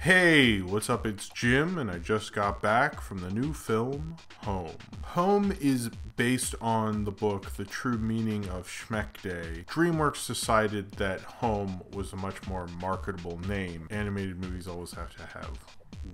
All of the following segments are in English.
Hey, what's up? It's Jim, and I just got back from the new film, Home. Home is based on the book The True Meaning of Schmeck Day. DreamWorks decided that Home was a much more marketable name. Animated movies always have to have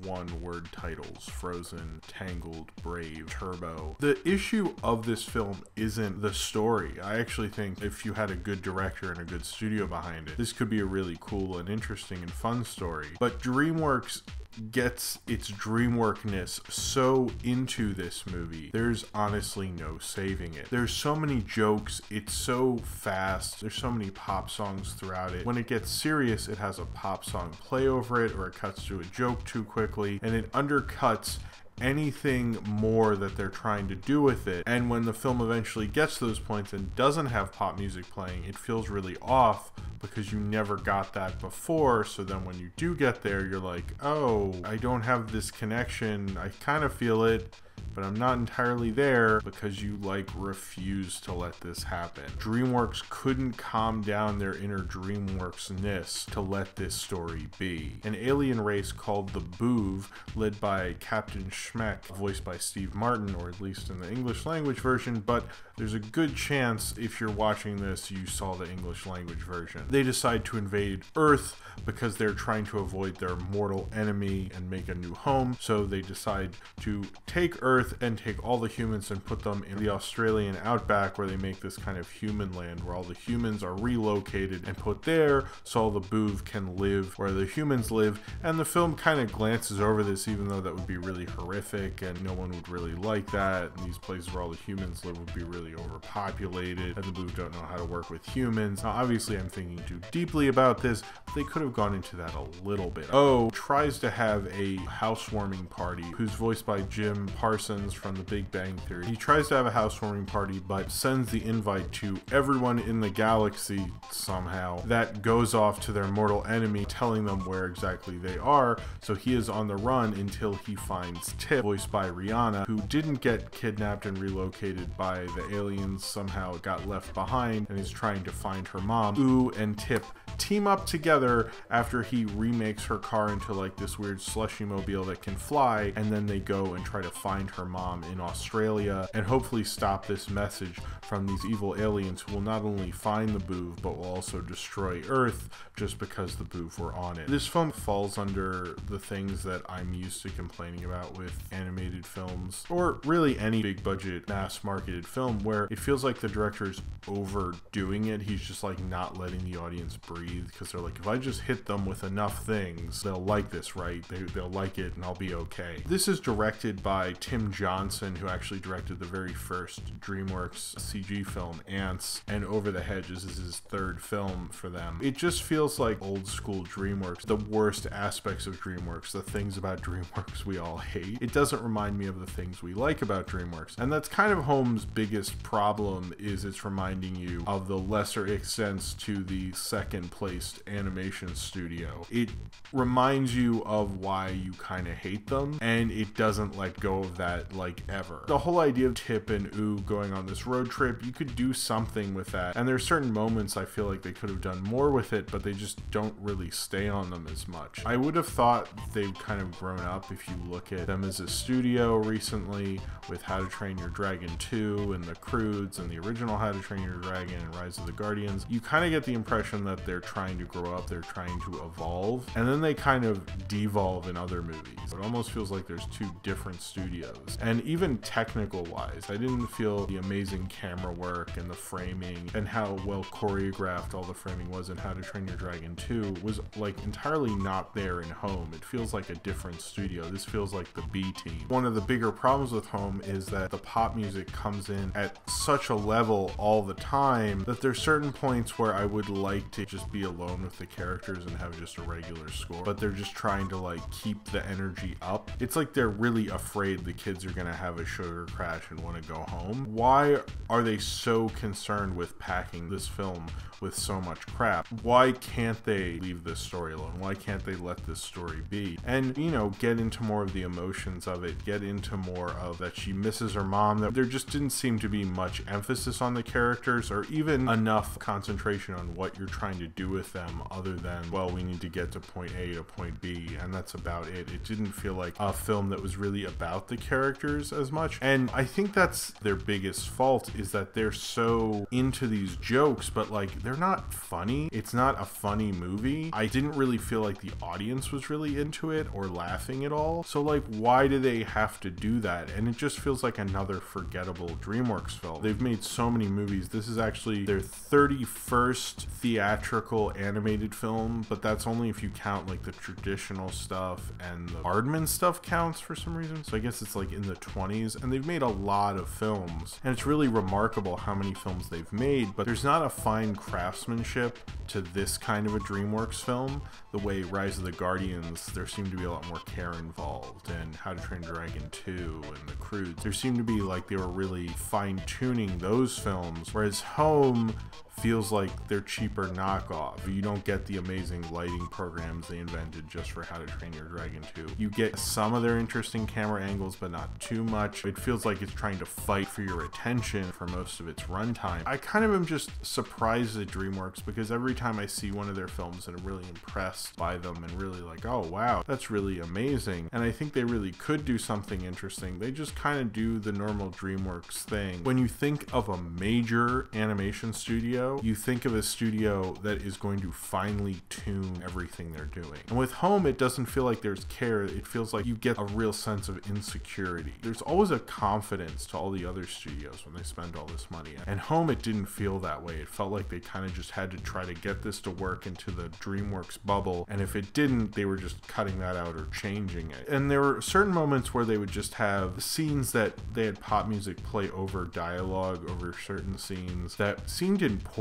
one-word titles: Frozen, Tangled, Brave, Turbo. The issue of this film isn't the story. I actually think if you had a good director and a good studio behind it, this could be a really cool and interesting and fun story. But DreamWorks gets its DreamWorkness so into this movie, there's honestly no saving it. There's so many jokes, it's so fast, there's so many pop songs throughout it. When it gets serious, it has a pop song play over it, or it cuts to a joke too quickly, and it undercuts anything more that they're trying to do with it. And when the film eventually gets to those points and doesn't have pop music playing, it feels really off because you never got that before. So then when you do get there, you're like, oh, I don't have this connection. I kind of feel it, but I'm not entirely there, because you refuse to let this happen. DreamWorks couldn't calm down their inner DreamWorks-ness to let this story be. An alien race called the Boov, led by Captain Schmeck, voiced by Steve Martin, or at least in the English language version, but there's a good chance if you're watching this you saw the English language version. They decide to invade Earth because they're trying to avoid their mortal enemy and make a new home. So they decide to take Earth and take all the humans and put them in the Australian outback, where they make this kind of human land where all the humans are relocated and put there so all the Boov can live where the humans live. And the film kind of glances over this, even though that would be really horrific and no one would really like that. And these places where all the humans live would be really overpopulated, and the Boov don't know how to work with humans. Now, obviously I'm thinking too deeply about this, but they could have gone into that a little bit. Oh, tries to have a housewarming party, who's voiced by Jim Parsons from The Big Bang Theory. He tries to have a housewarming party, but sends the invite to everyone in the galaxy somehow. That goes off to their mortal enemy, telling them where exactly they are. So he is on the run until he finds Tip, voiced by Rihanna, who didn't get kidnapped and relocated by the aliens, somehow got left behind, and is trying to find her mom. Ooh and Tip team up together after he remakes her car into this weird slushy mobile that can fly, and then they go and try to find her mom in Australia and hopefully stop this message from these evil aliens who will not only find the Boov but will also destroy Earth just because the Boov were on it. This film falls under the things that I'm used to complaining about with animated films, or really any big budget mass marketed film, where it feels like the director's overdoing it. He's just not letting the audience breathe, because they're like, if I just hit them with enough things, they'll like this, right? They'll like it and I'll be okay. This is directed by Tim Johnson, who actually directed the very first DreamWorks CG film, Ants, and Over the Hedges is his third film for them. It just feels like old school DreamWorks, the worst aspects of DreamWorks, the things about DreamWorks we all hate. It doesn't remind me of the things we like about DreamWorks, and that's kind of Home's biggest problem, is it's reminding you of the lesser extents to the second placed animation studio. It reminds you of why you kind of hate them, and it doesn't let go of that ever. The whole idea of Tip and Ooh going on this road trip, you could do something with that, and there's certain moments I feel like they could have done more with it, but they just don't really stay on them as much. I would have thought they've kind of grown up if you look at them as a studio recently, with How to Train Your Dragon 2 and The Croods and the original How to Train Your Dragon and Rise of the Guardians. You kind of get the impression that they're trying to grow up, they're trying to evolve, and then they kind of devolve in other movies. It almost feels like there's two different studios. And even technical wise, I didn't feel the amazing camera work and the framing and how well choreographed all the framing was in How to Train Your Dragon 2 was entirely not there in Home. It feels like a different studio. This feels like the B team. One of the bigger problems with Home is that the pop music comes in at such a level all the time that there's certain points where I would like to just be alone with the characters and have just a regular score, but they're just trying to keep the energy energy up. It's like they're really afraid the kids are gonna have a sugar crash and want to go home. Why are they so concerned with packing this film with so much crap? Why can't they leave this story alone? Why can't they let this story be? And, you know, get into more of the emotions of it, get into more of that she misses her mom, that there just didn't seem to be much emphasis on the characters or even enough concentration on what you're trying to do with them other than, well, we need to get to point A to point B, and that's about it. It didn't feel like a film that was really about the characters as much. And I think that's their biggest fault, is that they're so into these jokes, but like they're not funny. It's not a funny movie. I didn't really feel like the audience was really into it or laughing at all. So like, why do they have to do that? And it just feels like another forgettable DreamWorks film. They've made so many movies. This is actually their 31st theatrical animated film, but that's only if you count like the traditional stuff, and the Aardman stuff counts for some reason. So I guess it's like in the 20s, and they've made a lot of films, and it's really remarkable how many films they've made, but there's not a fine craftsmanship to this kind of a DreamWorks film. The way Rise of the Guardians, there seemed to be a lot more care involved, and How to Train Your Dragon 2 and The Croods. There seemed to be like they were really fine-tuning those films, whereas Home feels like they're cheaper knockoff. You don't get the amazing lighting programs they invented just for How to Train Your Dragon 2. You get some of their interesting camera angles, but not too much. It feels like it's trying to fight for your attention for most of its runtime. I kind of am just surprised at DreamWorks, because every time I see one of their films and I'm really impressed by them and really like, oh wow, that's really amazing. And I think they really could do something interesting. They just kind of do the normal DreamWorks thing. When you think of a major animation studio, you think of a studio that is going to finely tune everything they're doing. And with Home, it doesn't feel like there's care. It feels like you get a real sense of insecurity. There's always a confidence to all the other studios when they spend all this money. And Home, it didn't feel that way. It felt like they kind of just had to try to get this to work into the DreamWorks bubble. And if it didn't, they were just cutting that out or changing it. And there were certain moments where they would just have scenes that they had pop music play over dialogue over certain scenes that seemed important.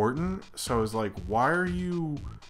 So I was like,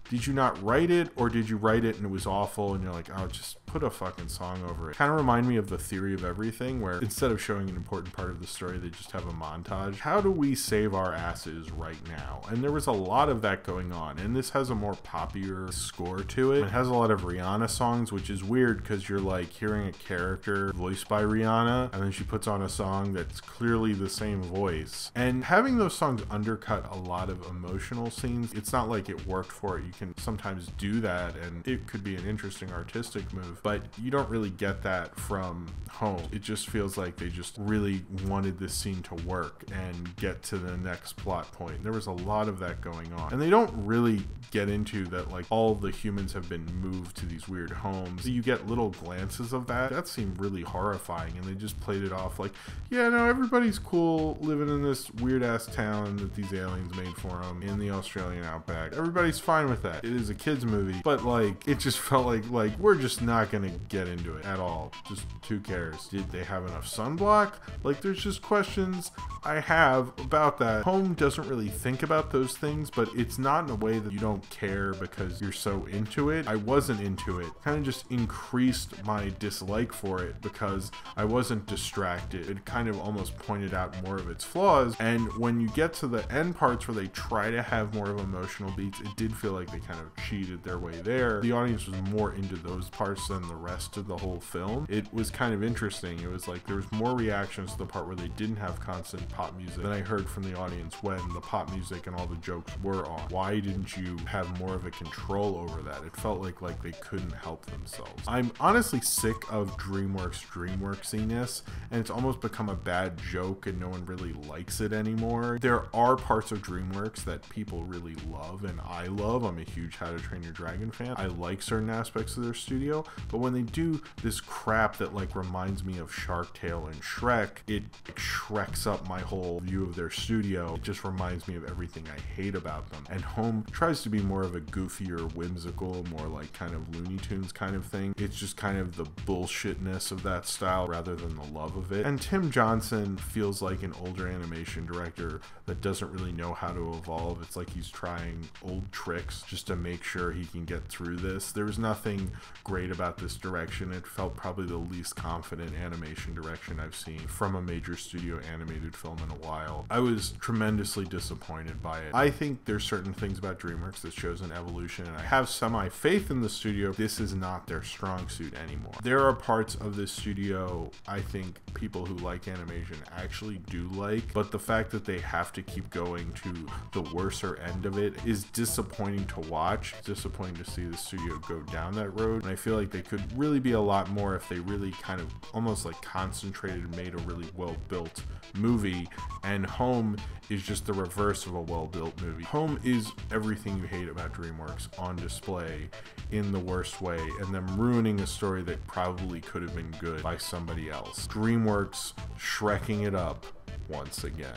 did you not write it, or did you write it and it was awful and you're like, oh, just put a fucking song over it? Kind of remind me of The Theory of Everything, where instead of showing an important part of the story, they just have a montage. How do we save our asses right now? And there was a lot of that going on, and this has a more poppier score to it. It has a lot of Rihanna songs, which is weird because you're like hearing a character voiced by Rihanna, and then she puts on a song that's clearly the same voice. And having those songs undercut a lot of emotional scenes, it's not like it worked for it. You can sometimes do that, and it could be an interesting artistic move, but you don't really get that from Home. It just feels like they just really wanted this scene to work and get to the next plot point. There was a lot of that going on, and they don't really get into that like all the humans have been moved to these weird homes. You get little glances of that seemed really horrifying, and they just played it off like, yeah, no, everybody's cool living in this weird ass town that these aliens made for them in the Australian outback. Everybody's fine with that. It is a kids movie, but like it just felt like we're just not gonna get into it at all. Just who cares? Did they have enough sunblock? Like, there's just questions I have about that. Home doesn't really think about those things, but it's not in a way that you don't care because you're so into it. I wasn't into it. Kind of just increased my dislike for it because I wasn't distracted. It kind of almost pointed out more of its flaws, and when you get to the end parts where they try to have more of emotional beats, it did feel like they kind of cheated their way there. The audience was more into those parts than the rest of the whole film. It was kind of interesting. It was like there was more reactions to the part where they didn't have constant pop music than I heard from the audience when the pop music and all the jokes were on. Why didn't you have more of a control over that? It felt like they couldn't help themselves. I'm honestly sick of DreamWorksiness, and it's almost become a bad joke and no one really likes it anymore. There are parts of DreamWorks that people really love, and I love. I'm a huge How to Train Your Dragon fan. I like certain aspects of their studio, but when they do this crap that like reminds me of Shark Tale and Shrek, it shreks up my whole view of their studio. It just reminds me of everything I hate about them. And Home tries to be more of a goofier, whimsical, more like kind of Looney Tunes kind of thing. It's just kind of the bullshitness of that style rather than the love of it. And Tim Johnson feels like an older animation director that doesn't really know how to evolve. It's like he's trying old tricks just to make sure he can get through this. There was nothing great about this director. direction. It felt probably the least confident animation direction I've seen from a major studio animated film in a while. I was tremendously disappointed by it. I think there's certain things about DreamWorks that shows an evolution, and I have semi-faith in the studio. This is not their strong suit anymore. There are parts of this studio I think people who like animation actually do like, but the fact that they have to keep going to the worser end of it is disappointing to watch. It's disappointing to see the studio go down that road, and I feel like they could really be a lot more if they really kind of almost like concentrated and made a really well-built movie. And Home is just the reverse of a well-built movie. Home is everything you hate about DreamWorks on display in the worst way, and them ruining a story that probably could have been good by somebody else. DreamWorks Shrekking it up once again.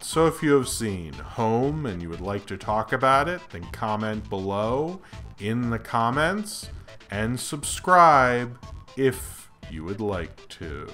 So if you have seen Home and you would like to talk about it, then comment below in the comments and subscribe if you would like to.